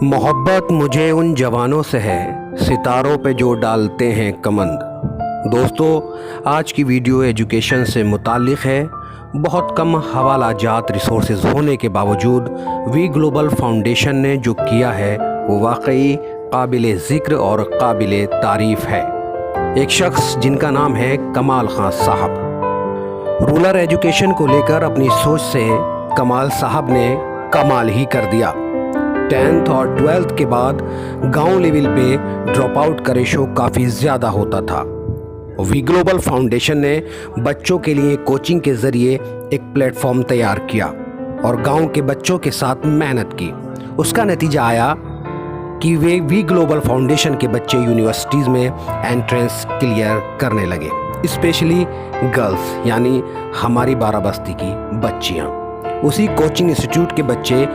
मोहब्बत मुझे उन जवानों से है सितारों पे जो डालते हैं कमंद। दोस्तों, आज की वीडियो एजुकेशन से मुताल्लिक़ है। बहुत कम हवाला जात रिसोर्सेज होने के बावजूद वी ग्लोबल फाउंडेशन ने जो किया है वो वाकई काबिल ज़िक्र और काबिल तारीफ़ है। एक शख्स जिनका नाम है कमाल खान साहब। रूरल एजुकेशन को लेकर अपनी सोच से कमाल साहब ने कमाल ही कर दिया। 10th और 12th के बाद गांव लेवल पे ड्रॉप आउट का रेशो काफ़ी ज़्यादा होता था। वी ग्लोबल फाउंडेशन ने बच्चों के लिए कोचिंग के ज़रिए एक प्लेटफॉर्म तैयार किया और गांव के बच्चों के साथ मेहनत की। उसका नतीजा आया कि वे वी ग्लोबल फाउंडेशन के बच्चे यूनिवर्सिटीज़ में एंट्रेंस क्लियर करने लगे, स्पेशली गर्ल्स यानी हमारी बाराबस्ती की बच्चियाँ। उसी कोचिंग इंस्टीट्यूट के बच्चे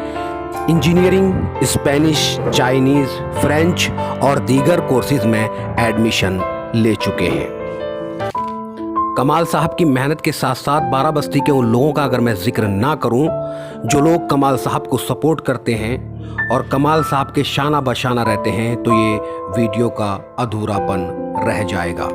इंजीनियरिंग, स्पेनिश, चाइनीज़, फ्रेंच और दीगर कोर्सेज में एडमिशन ले चुके हैं। कमाल साहब की मेहनत के साथ साथ बाराबस्ती के उन लोगों का अगर मैं जिक्र ना करूं जो लोग कमाल साहब को सपोर्ट करते हैं और कमाल साहब के शाना बशाना रहते हैं, तो ये वीडियो का अधूरापन रह जाएगा।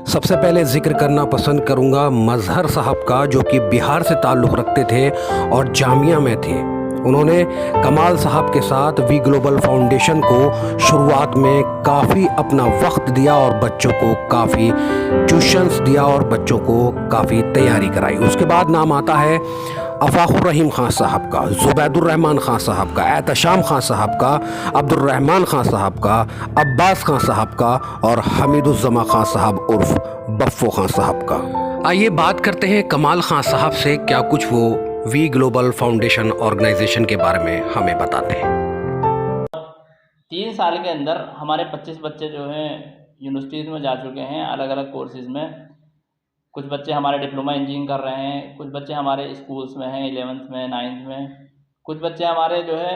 सबसे पहले जिक्र करना पसंद करूंगा मजहर साहब का, जो कि बिहार से ताल्लुक़ रखते थे और जामिया में थे। उन्होंने कमाल साहब के साथ वी ग्लोबल फाउंडेशन को शुरुआत में काफ़ी अपना वक्त दिया और बच्चों को काफ़ी ट्यूशन्स दिया और बच्चों को काफ़ी तैयारी कराई। उसके बाद नाम आता है अफाकुर रहीम खान साहब का, जुबैदुर्रहमान खान साहब का, एहतशाम खान साहब का, अब्दुर्रहमान खान साहब का, अब्बास खान साहब का और हमीदुज़्ज़मा खान साहब उर्फ बफ़्फ़ो खान साहब का। आइए बात करते हैं कमाल खान साहब से, क्या कुछ वो वी ग्लोबल फाउंडेशन ऑर्गेनाइजेशन के बारे में हमें बताते हैं। 3 साल के अंदर हमारे 25 बच्चे जो हैं यूनिवर्सिटीज़ में जा चुके हैं, अलग अलग कोर्सेज़ में। कुछ बच्चे हमारे डिप्लोमा इंजीनियरिंग कर रहे हैं, कुछ बच्चे हमारे स्कूल्स में हैं 11th में, 9th में। कुछ बच्चे हमारे जो है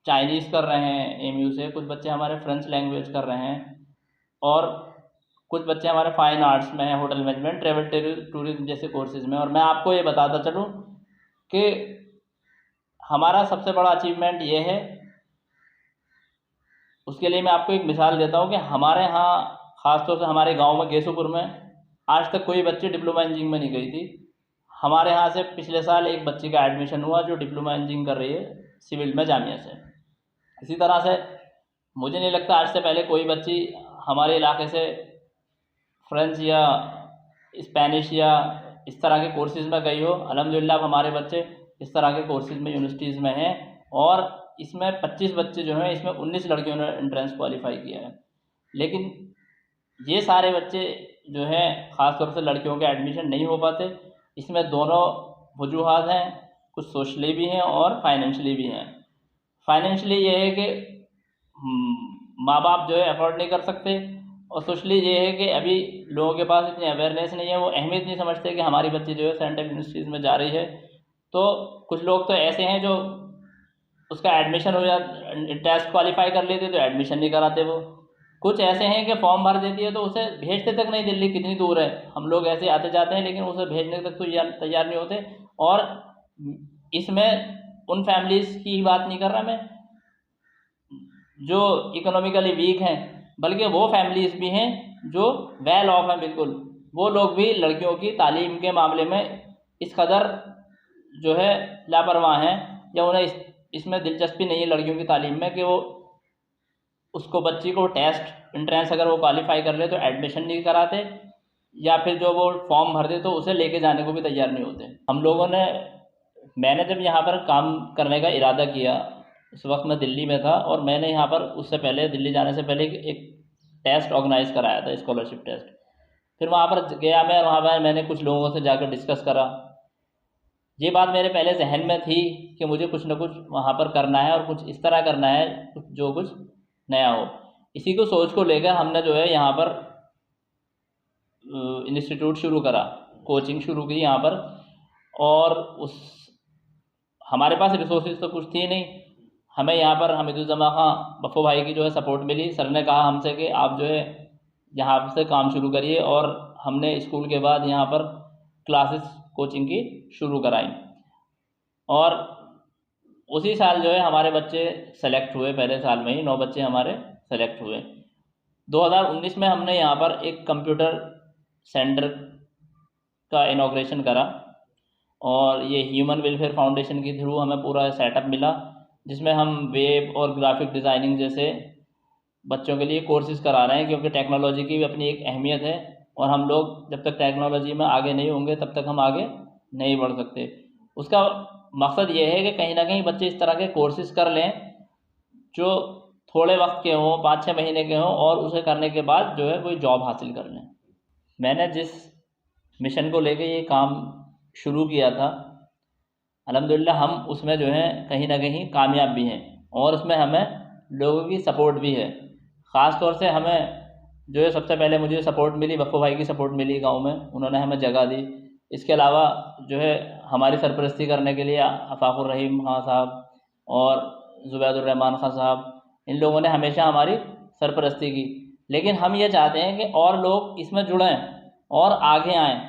चाइनीज़ कर रहे हैं एमयू से, कुछ बच्चे हमारे फ्रेंच लैंग्वेज कर रहे हैं और कुछ बच्चे हमारे फाइन आर्ट्स में हैं, होटल मैनेजमेंट, ट्रैवल टूरिज्म जैसे कोर्सेज़ में। और मैं आपको ये बताता चलूँ कि हमारा सबसे बड़ा अचीवमेंट ये है, उसके लिए मैं आपको एक मिसाल देता हूँ कि हमारे यहाँ ख़ासतौर से हमारे गांव में गेसूपुर में आज तक कोई बच्ची डिप्लोमा इंजीनियरिंग में नहीं गई थी। हमारे यहाँ से पिछले साल एक बच्ची का एडमिशन हुआ जो डिप्लोमा इंजीनियरिंग कर रही है सिविल में जामिया से। इसी तरह से मुझे नहीं लगता आज से पहले कोई बच्ची हमारे इलाके से फ्रेंच या स्पेनिश या इस तरह के कोर्सेज़ में गई हो। अल्हम्दुलिल्लाह हमारे बच्चे इस तरह के कोर्सेज़ में यूनिवर्सिटीज़ में हैं और इसमें 25 बच्चे जो हैं, इसमें 19 लड़कियों ने एंट्रेंस क्वालिफाई किया है। लेकिन ये सारे बच्चे जो हैं ख़ासतौर से लड़कियों के एडमिशन नहीं हो पाते। इसमें दोनों वजूहात हैं, कुछ सोशली भी हैं और फाइनेंशली भी हैं। फाइनेंशली ये है कि माँ बाप जो है अफोर्ड नहीं कर सकते और सोशली ये है कि अभी लोगों के पास इतनी अवेयरनेस नहीं है, वो अहमियत नहीं समझते कि हमारी बच्ची जो है सेंट्रल यूनिवर्सिटीज़ में जा रही है। तो कुछ लोग तो ऐसे हैं जो उसका एडमिशन हो जाता, टेस्ट क्वालिफाई कर लेते तो एडमिशन नहीं कराते। वो कुछ ऐसे हैं कि फॉर्म भर देती है तो उसे भेजते तक नहीं, दिल्ली कितनी दूर है, हम लोग ऐसे आते जाते हैं, लेकिन उसे भेजने तक तो तैयार नहीं होते। और इसमें उन फैमिलीज़ की ही बात नहीं कर रहा मैं जो इकोनॉमिकली वीक हैं, बल्कि वो फैमिलीज़ भी हैं जो वेल ऑफ हैं बिल्कुल। वो लोग भी लड़कियों की तालीम के मामले में इस कदर जो है लापरवाह हैं या उन्हें इसमें दिलचस्पी नहीं है लड़कियों की तालीम में कि वो उसको बच्ची को टेस्ट एंट्रेंस अगर वो क्वालिफाई कर ले तो एडमिशन नहीं कराते, या फिर जो वो फॉर्म भर दे तो उसे लेके जाने को भी तैयार नहीं होते। हम लोगों ने, मैंने जब यहाँ पर काम करने का इरादा किया उस वक्त मैं दिल्ली में था और मैंने यहाँ पर उससे पहले दिल्ली जाने से पहले एक टेस्ट ऑर्गेनाइज़ कराया था, स्कॉलरशिप टेस्ट। फिर वहाँ पर गया मैं और वहाँ पर मैंने कुछ लोगों से जाकर डिस्कस करा। ये बात मेरे पहले जहन में थी कि मुझे कुछ ना कुछ वहाँ पर करना है और कुछ इस तरह करना है जो कुछ नया हो। इसी को सोच को लेकर हमने जो है यहाँ पर इंस्टीट्यूट शुरू करा, कोचिंग शुरू की यहाँ पर। और उस हमारे पास रिसोर्सेज तो कुछ थी नहीं, हमें यहाँ पर हमीदुज़्ज़मा खां बफ़्फ़ो भाई की जो है सपोर्ट मिली। सर ने कहा हमसे कि आप जो है यहाँ से काम शुरू करिए और हमने स्कूल के बाद यहाँ पर क्लासेस कोचिंग की शुरू कराई। और उसी साल जो है हमारे बच्चे सेलेक्ट हुए, पहले साल में ही 9 बच्चे हमारे सेलेक्ट हुए। 2019 में हमने यहाँ पर एक कंप्यूटर सेंटर का इनॉग्रेशन करा और ये ह्यूमन वेलफेयर फाउंडेशन के थ्रू हमें पूरा सेटअप मिला, जिसमें हम वेब और ग्राफिक डिज़ाइनिंग जैसे बच्चों के लिए कोर्सेज़ करा रहे हैं, क्योंकि टेक्नोलॉजी की भी अपनी एक अहमियत है और हम लोग जब तक टेक्नोलॉजी में आगे नहीं होंगे तब तक हम आगे नहीं बढ़ सकते। उसका मकसद ये है कि कहीं ना कहीं बच्चे इस तरह के कोर्सेज़ कर लें जो थोड़े वक्त के हों, 5-6 महीने के हों, और उसे करने के बाद जो है कोई जॉब हासिल कर लें। मैंने जिस मिशन को लेके ये काम शुरू किया था, अल्हम्दुलिल्लाह हम उसमें जो है कहीं ना कहीं कामयाब भी हैं और उसमें हमें लोगों की सपोर्ट भी है। ख़ास तौर से हमें जो है सबसे पहले मुझे सपोर्ट मिली, बप्पू भाई की सपोर्ट मिली गांव में, उन्होंने हमें जगह दी। इसके अलावा जो है हमारी सरपरस्ती करने के लिए आफाकुर रहीम खां साहब और ज़ुबैदुर्रहमान खां साहब, इन लोगों ने हमेशा हमारी सरपरस्ती की। लेकिन हम ये चाहते हैं कि और लोग इसमें जुड़ें और आगे आएँ।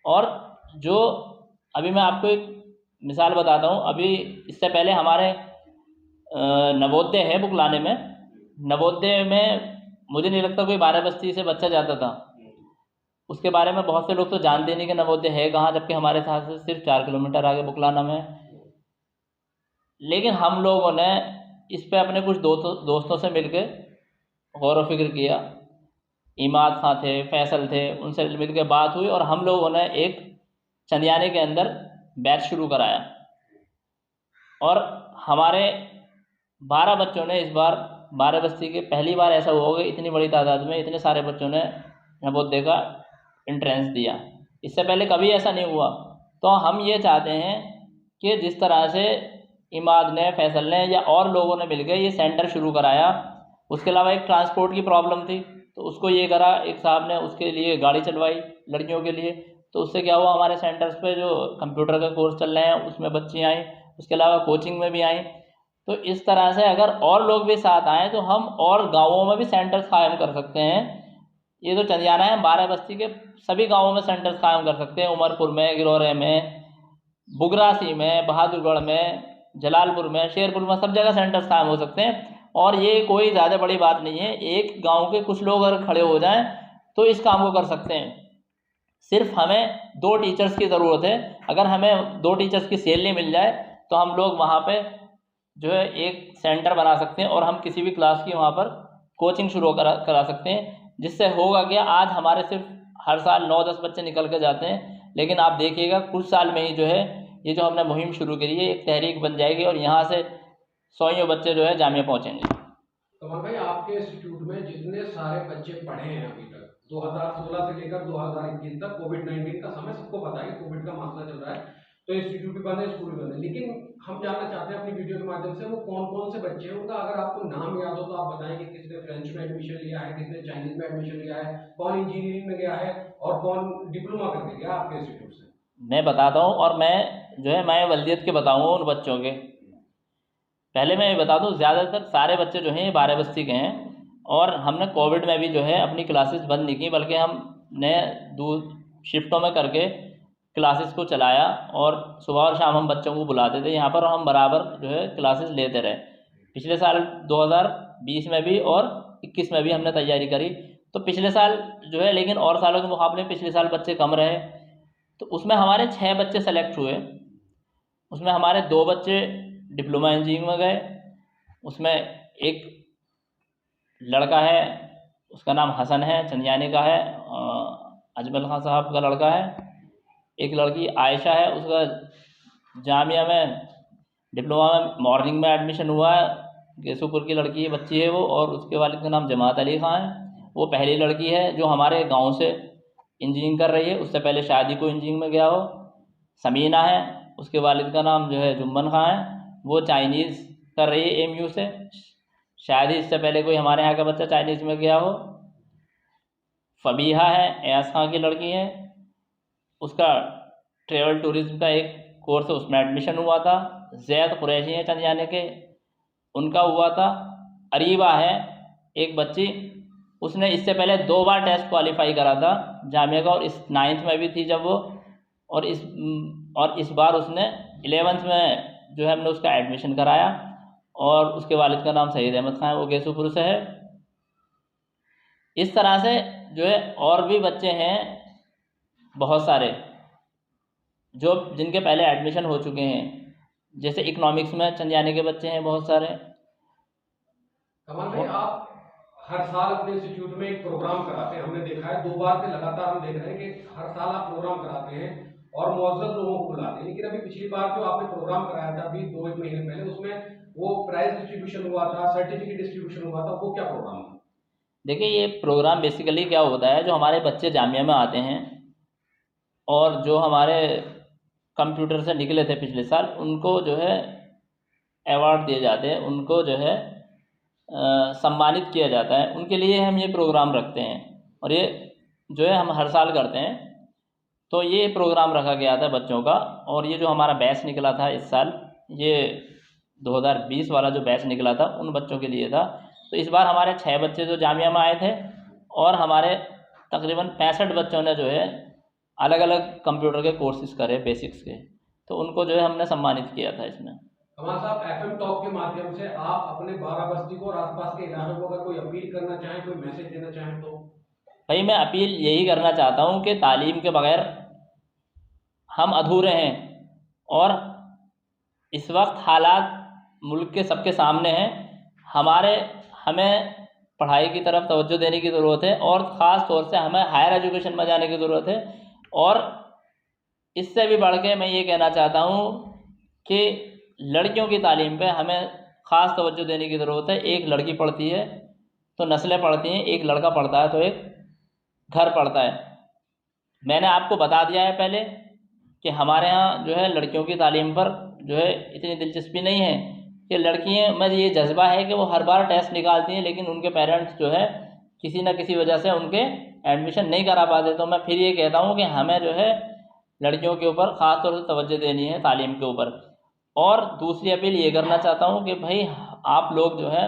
और जो अभी मैं आपको एक मिसाल बताता हूँ, अभी इससे पहले हमारे नवोदय है बुकलाने में, नवोदय में मुझे नहीं लगता कोई 12 बस्ती से बच्चा जाता था। उसके बारे में बहुत से लोग तो जानते नहीं कि नवोदय है कहाँ, जबकि हमारे साथ से सिर्फ 4 किलोमीटर आगे बुकलाना में। लेकिन हम लोगों ने इस पे अपने कुछ दोस्तों से मिलकर गौर व फिक्र किया। इमाद खां थे, फैसल थे, उनसे मिलकर बात हुई और हम लोगों ने एक चंदियाने के अंदर बैच शुरू कराया और हमारे 12 बच्चों ने इस बार 12 बस्ती के पहली बार ऐसा हुआ कि इतनी बड़ी तादाद में इतने सारे बच्चों ने नवोदय का एंट्रेंस दिया। इससे पहले कभी ऐसा नहीं हुआ। तो हम ये चाहते हैं कि जिस तरह से इमाद ने, फैसल ने या और लोगों ने मिलकर ये सेंटर शुरू कराया, उसके अलावा एक ट्रांसपोर्ट की प्रॉब्लम थी तो उसको ये करा, एक साहब ने उसके लिए गाड़ी चलवाई लड़कियों के लिए। तो उससे क्या हुआ, हमारे सेंटर्स पे जो कंप्यूटर का कोर्स चल रहे हैं उसमें बच्ची आई, उसके अलावा कोचिंग में भी आई। तो इस तरह से अगर और लोग भी साथ आएँ तो हम और गाँवों में भी सेंटर्स कायम कर सकते हैं। ये जो चंदियाना है 12 बस्ती के सभी गाँवों में सेंटर्स कायम कर सकते हैं। उमरपुर में, गिरोरे में, बुगरासी में, बहादुरगढ़ में, जलालपुर में, शेरपुर में, सब जगह सेंटर्स कायम हो सकते हैं। और ये कोई ज़्यादा बड़ी बात नहीं है, एक गांव के कुछ लोग अगर खड़े हो जाएं तो इस काम को कर सकते हैं। सिर्फ हमें 2 टीचर्स की ज़रूरत है। अगर हमें 2 टीचर्स की सैलरी मिल जाए तो हम लोग वहाँ पे जो है एक सेंटर बना सकते हैं और हम किसी भी क्लास की वहाँ पर कोचिंग शुरू करा सकते हैं। जिससे होगा कि आज हमारे सिर्फ हर साल 9-10 बच्चे निकल के जाते हैं, लेकिन आप देखिएगा कुछ साल में ही जो है ये जो हमने मुहिम शुरू करी है एक तहरीक बन जाएगी और यहाँ से 100 बच्चे जो है जामिया पहुँचेंगे। कमल भाई, आपके इंस्टीट्यूट में जितने सारे बच्चे पढ़े हैं अभी तक, 2016 से लेकर 2021 तक, कोविड-19 का समय सबको पता है, कोविड का मसला चल रहा है तो इंस्टीट्यूट भी बंद है, स्कूल भी बंद है। लेकिन हम जानना चाहते हैं अपनी वीडियो के माध्यम से वो कौन कौन से बच्चे हैं, उनका अगर आपको नाम याद हो तो आप बताएं कि किसने फ्रेंच में एडमिशन लिया है, किसने चाइनीज में एडमिशन लिया है, कौन इंजीनियरिंग में गया है और कौन डिप्लोमा करके गया आपके इंस्टीट्यूट से। मैं बताता हूँ और मैं जो है मैं वल्दियत के बताऊँगा उन बच्चों के। पहले मैं ये बता दूँ, ज़्यादातर सारे बच्चे जो हैं ये 12 बस्ती के हैं और हमने कोविड में भी जो है अपनी क्लासेस बंद नहीं की, बल्कि हमने दूर शिफ्टों में करके क्लासेस को चलाया और सुबह और शाम हम बच्चों को बुलाते थे यहाँ पर और हम बराबर जो है क्लासेस लेते रहे। पिछले साल 2020 में भी और 21 में भी हमने तैयारी करी। तो पिछले साल जो है, लेकिन और सालों के मुकाबले पिछले साल बच्चे कम रहे, तो उसमें हमारे 6 बच्चे सेलेक्ट हुए। उसमें हमारे 2 बच्चे डिप्लोमा इंजीनियरिंग में गए। उसमें एक लड़का है, उसका नाम हसन है, चंदियाने का है, अजमल खां साहब का लड़का है। एक लड़की आयशा है, उसका जामिया में डिप्लोमा में मॉर्निंग में एडमिशन हुआ है। गेसूपुर की लड़की बच्ची है वो, और उसके वालिद का नाम जमात अली खां है। वो पहली लड़की है जो हमारे गांव से इंजीनियरिंग कर रही है, उससे पहले शादी को इंजीनियरिंग में गया हो। समीना है, उसके वालिद का नाम जो है जुम्मन खां है, वो चाइनीज़ कर रही है एमयू से। शायद ही इससे पहले कोई हमारे यहाँ का बच्चा चाइनीज़ में गया हो। फबीहा है, एयास खां की लड़की है, उसका ट्रेवल टूरिज़्म का एक कोर्स है, उसमें एडमिशन हुआ था। जैद कुरैशी हैं चंदियाने के, उनका हुआ था। अरीबा है एक बच्ची, उसने इससे पहले 2 बार टेस्ट क्वालिफाई करा था जामिया का और इस 9th में भी थी जब वो, और इस बार उसने 11th में जो है हमने उसका एडमिशन कराया और उसके वालिद का नाम सईद अहमद खान है, वो गेसूपुर से है। इस तरह से जो है और भी बच्चे हैं बहुत सारे जो जिनके पहले एडमिशन हो चुके हैं, जैसे इकोनॉमिक्स में चंदियाने के बच्चे हैं बहुत सारे। कमाल भाई, आप हर साल अपने इंस्टीट्यूट में एक प्रोग्राम कराते हैं, हमने देखा है 2 बार से लगातार हम देख रहे हैं कि हर साल आप प्रोग्राम कराते हैं और मुअज़्ज़ज़ लोगों को बुलाते हैं। लेकिन अभी पिछली बार जो आपने प्रोग्राम कराया था अभी 2-1 महीने पहले, उसमें वो प्राइज डिस्ट्रीब्यूशन हुआ था, सर्टिफिकेट डिस्ट्रीब्यूशन हुआ था, वो क्या प्रोग्राम था? देखिए, ये प्रोग्राम बेसिकली क्या होता है, जो हमारे बच्चे जामिया में आते हैं और जो हमारे कंप्यूटर से निकले थे पिछले साल, उनको जो है अवार्ड दिए जाते हैं, उनको जो है सम्मानित किया जाता है। उनके लिए हम ये प्रोग्राम रखते हैं और ये जो है हम हर साल करते हैं। तो ये प्रोग्राम रखा गया था बच्चों का, और ये जो हमारा बैच निकला था इस साल, ये 2020 वाला जो बैच निकला था उन बच्चों के लिए था। तो इस बार हमारे 6 बच्चे जो जामिया में आए थे और हमारे तकरीबन 65 बच्चों ने जो है अलग अलग कंप्यूटर के कोर्सेज करे बेसिक्स के, तो उनको जो है हमने सम्मानित किया था इसमें। कमाल साहब, FM टॉक के माध्यम से आप अपने बाराबस्ती को और आसपास के इलाके को अगर कोई अपील करना चाहें, कोई मैसेज देना चाहें तो? भाई, मैं अपील यही करना चाहता हूँ कि तालीम के बगैर हम अधूरे हैं और इस वक्त हालात मुल्क के सबके सामने हैं। हमें पढ़ाई की तरफ तवज्जो देने की ज़रूरत है और ख़ास तौर से हमें हायर एजुकेशन में जाने की ज़रूरत है। और इससे भी बढ़ के मैं ये कहना चाहता हूँ कि लड़कियों की तालीम पे हमें ख़ास तवज्जो देने की ज़रूरत है। एक लड़की पढ़ती है तो नस्लें पढ़ती हैं, एक लड़का पढ़ता है तो एक घर पढ़ता है। मैंने आपको बता दिया है पहले कि हमारे यहाँ जो है लड़कियों की तालीम पर जो है इतनी दिलचस्पी नहीं है कि लड़कियाँ में ये जज्बा है कि वो हर बार टेस्ट निकालती हैं, लेकिन उनके पेरेंट्स जो है किसी न किसी वजह से उनके एडमिशन नहीं करा पाते। तो मैं फिर ये कहता हूँ कि हमें जो है लड़कियों के ऊपर ख़ास तौर से तवज्जो देनी है तालीम के ऊपर। और दूसरी अपील ये करना चाहता हूँ कि भाई आप लोग जो है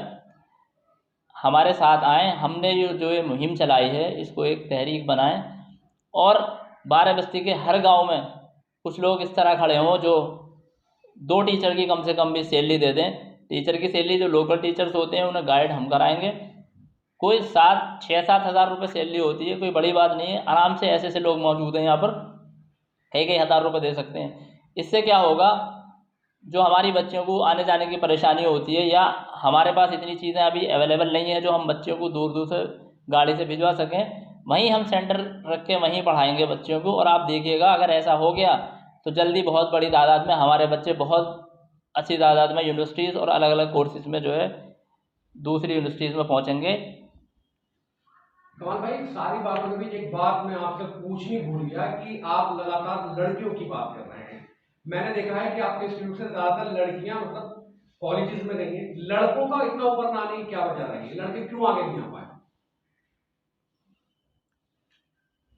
हमारे साथ आएँ। हमने जो ये मुहिम चलाई है इसको एक तहरीक बनाएं और बाराबस्ती के हर गांव में कुछ लोग इस तरह खड़े हों जो 2 टीचर की कम से कम भी सैलरी दे दें। टीचर की सैलरी जो लोकल टीचर्स होते हैं उन्हें गाइड हम कराएंगे। कोई 6-7 हज़ार रुपये सैलरी होती है, कोई बड़ी बात नहीं है। आराम से ऐसे लोग मौजूद हैं यहाँ पर, कई हज़ार रुपये दे सकते हैं। इससे क्या होगा, जो हमारी बच्चियों को आने जाने की परेशानी होती है या हमारे पास इतनी चीज़ें अभी अवेलेबल नहीं है जो हम बच्चों को दूर दूर से गाड़ी से भिजवा सकें, वहीं हम सेंटर रख के वहीं पढ़ाएंगे बच्चों को। और आप देखिएगा अगर ऐसा हो गया तो जल्दी बहुत बड़ी तादाद में हमारे बच्चे बहुत अच्छी तादाद में यूनिवर्सिटीज़ और अलग अलग कोर्सेज में जो है दूसरी यूनिवर्सिटीज़ में पहुँचेंगे। कमाल भाई, सारी बातों के बीच एक बात मैं आपसे पूछनी भूल गया कि आप लगातार लड़कियों की बात कर रहे हैं। मैंने देखा है कि आपके इंस्टीट्यूट से ज्यादातर लड़कियां मतलब कॉलेजेस में गई हैं। लड़कों का इतना ऊपर ना आने की क्या वजह रही है? लड़के क्यों आगे नहीं आ पाए?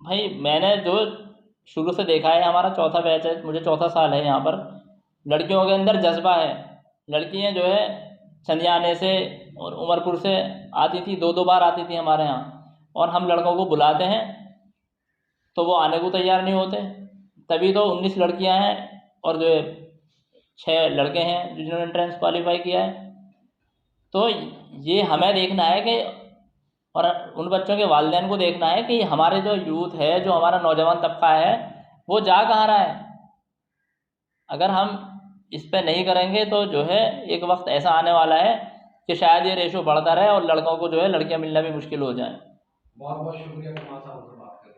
भाई, मैंने जो शुरू से देखा है, हमारा 4था बैच है, मुझे 4था साल है यहाँ पर। लड़कियों के अंदर जज्बा है। लड़कियाँ जो है चंदियाने से और उमरपुर से आती थी, 2-2 बार आती थी हमारे यहाँ, और हम लड़कों को बुलाते हैं तो वो आने को तैयार नहीं होते। तभी तो 19 लड़कियां हैं और जो 6 लड़के हैं जिन्होंने एंट्रेंस क्वालिफाई किया है। तो ये हमें देखना है कि, और उन बच्चों के वालिदैन को देखना है कि हमारे जो यूथ है, जो हमारा नौजवान तबका है, वो जा कहाँ रहा है। अगर हम इस पर नहीं करेंगे तो जो है एक वक्त ऐसा आने वाला है कि शायद ये रेशो बढ़ता रहे और लड़कों को जो है लड़कियां मिलना भी मुश्किल हो जाए। बहुत बहुत शुक्रिया कमाल साहब, बात करने